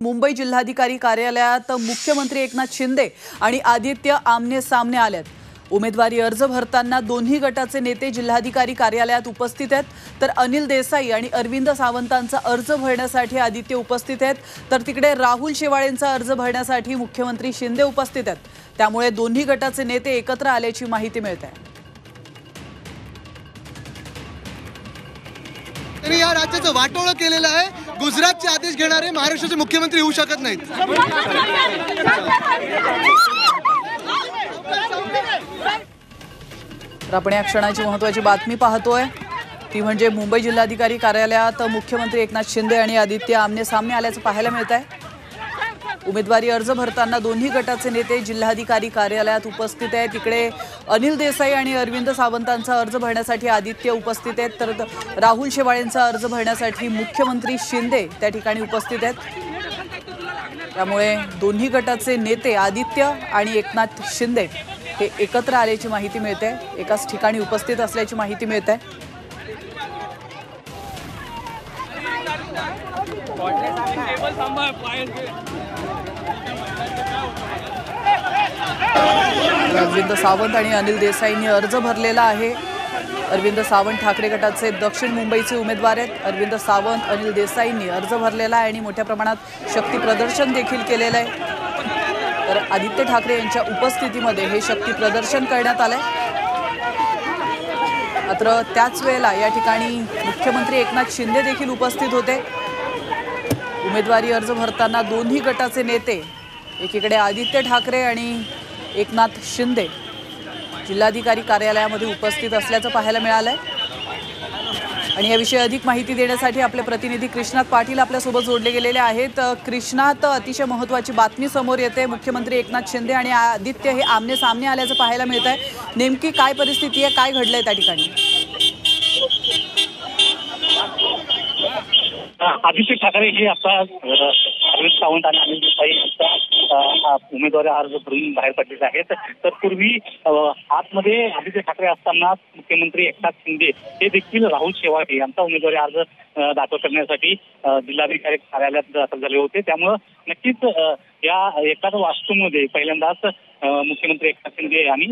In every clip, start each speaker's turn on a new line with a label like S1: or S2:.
S1: मुंबई जिल्हाधिकारी कार्यालयात मुख्यमंत्री एकनाथ शिंदे आणि आदित्य आमने सामने आलेत। उमेदवारी अर्ज भरताना दोन्ही गटाचे नेते जिल्हाधिकारी कार्यालयात उपस्थित आहेत, तर अनिल देसाई आणि अरविंद सावंतांचा अर्ज भरण्यासाठी आदित्य उपस्थित आहेत, तर तिकडे राहुल शेवाळेंचा अर्ज भरण्यासाठी मुख्यमंत्री शिंदे उपस्थित आहेत। त्यामुळे दोन्ही गटाचे नेते एकत्र आल्याची माहिती मिळते आहे।
S2: त्यांनी या राज्याचं वाटोळं केलेलं आहे। गुजरातचे आदेश घेणारे महाराष्ट्राचे मुख्यमंत्री होऊ शकत नाहीत।
S1: तर आपण या क्षणाची महत्त्वाची बातमी पाहतोय, ती म्हणजे मुंबई जिल्हाधिकारी कार्यालयात मुख्यमंत्री एकनाथ शिंदे आणि आदित्य आमने सामने आल्याचं पाहायला मिळत आहे। उमेदवारी अर्ज भरताना दोन्ही गटाचे नेते जिल्हाधिकारी कार्यालयात उपस्थित आहेत। तिकडे अनिल देसाई आणि अरविंद सावंतांचा अर्ज भरण्यासाठी आदित्य उपस्थित आहेत, तर राहुल शेवाळेंचा अर्ज भरण्यासाठी मुख्यमंत्री शिंदे त्या ठिकाणी उपस्थित आहेत। त्यामुळे दोन्ही गटाचे नेते आदित्य आणि एकनाथ शिंदे हे एकत्र आल्याची माहिती मिळते, एकाच ठिकाणी उपस्थित असल्याची माहिती मिळते। अरविंद सावंत आणि अनिल देसाईंनी अर्ज भरलेला आहे। अरविंद सावंत ठाकरे गटाचे दक्षिण मुंबईचे उमेदवार आहेत। अरविंद सावंत अनिल देसाईंनी अर्ज भरलेला आहे आणि मोठ्या प्रमाणात शक्ती प्रदर्शन देखील केलेलं आहे। तर आदित्य ठाकरे यांच्या उपस्थितीमध्ये हे शक्ती प्रदर्शन करण्यात आलंय। मात्र त्याच वेळेला या ठिकाणी मुख्यमंत्री एकनाथ शिंदे देखील उपस्थित होते। उमेदवारी अर्ज भरताना दोन्ही गटाचे नेते, एकीकडे आदित्य ठाकरे आणि एकनाथ शिंदे जिल्हाधिकारी कार्यालयामध्ये उपस्थित असल्याचं पाहायला मिळालंय। आणि याविषयी अधिक माहिती देण्यासाठी आपले प्रतिनिधी कृष्णात पाटील आपल्यासोबत जोडले गेलेले आहेत। कृष्णात, अतिशय महत्त्वाची बातमी समोर येते, मुख्यमंत्री एकनाथ शिंदे आणि आदित्य हे आमने सामने आल्याचं पाहायला मिळत आहे। नेमकी काय परिस्थिती आहे, काय घडलंय त्या ठिकाणी?
S3: आदित्य ठाकरे हे आता अरविंद सावंत आणि अनिल देसाई यांचा उमेदवारी अर्ज भरून बाहेर पडलेले आहेत। तर पूर्वी आतमध्ये आदित्य ठाकरे असताना मुख्यमंत्री एकनाथ शिंदे हे देखील राहुल शेवाळे यांचा उमेदवारी अर्ज दाखल करण्यासाठी जिल्हाधिकारी कार्यालयात दाखल झाले होते। त्यामुळं नक्कीच या एकाच वास्तूमध्ये पहिल्यांदाच मुख्यमंत्री एकनाथ शिंदे आणि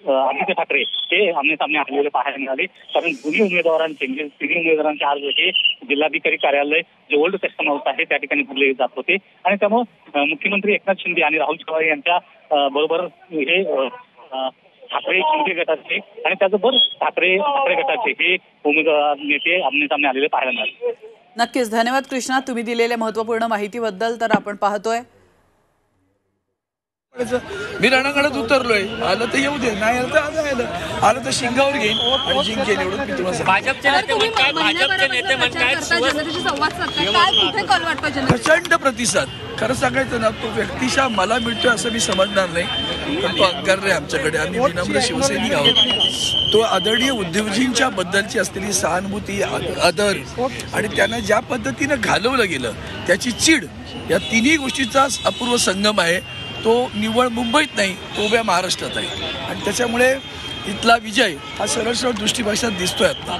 S3: आदित्य ठाकरे हे आमने सामने आलेले पाहायला मिळाले। कारण दोन्ही उमेदवारांचे म्हणजे तिन्ही उमेदवारांचे अर्ज हे जिल्हाधिकारी कार्यालय जे ओल्ड कस्टम हाऊस आहे त्या ठिकाणी भरले जात होते। आणि त्यामुळे मुख्यमंत्री एकनाथ शिंदे आणि राहुल शेवाळे यांच्या बरोबर हे ठाकरे शिंदे गटाचे आणि त्याचबरोबर ठाकरे गटाचे हे उमेदवार नेते आमने सामने आलेले पाहायला मिळाले।
S1: नक्कीच धन्यवाद कृष्णा, तुम्ही दिलेल्या महत्त्वपूर्ण माहितीबद्दल। तर आपण पाहतोय
S4: मी रणांगणात उतरलोय, आलं तर येऊ दे, नाही आलं तर आलं तर शिंगावर घेईन आणि जिंकेन, एवढं मी तुम्हाला प्रचंड प्रतिसाद। खरं सांगायचं ना, तो व्यक्तिशः मला मिळतोय असं मी समजणार नाही, पण तो अंगार नाही आमच्याकडे। आम्ही विनम्र शिवसैनिक आहोत। तो आदरणीय उद्धवजींच्या बद्दलची असलेली सहानुभूती, आदर आणि त्यांना ज्या पद्धतीनं घालवलं गेलं त्याची चीड, या तिन्ही गोष्टीचा अपूर्व संगम आहे। तो निव्वळ मुंबईत नाही, तो उभ्या महाराष्ट्रात आहे आणि त्याच्यामुळे इथला विजय हा सरळ सरळ दृष्टीभाषात दिसतोय। आता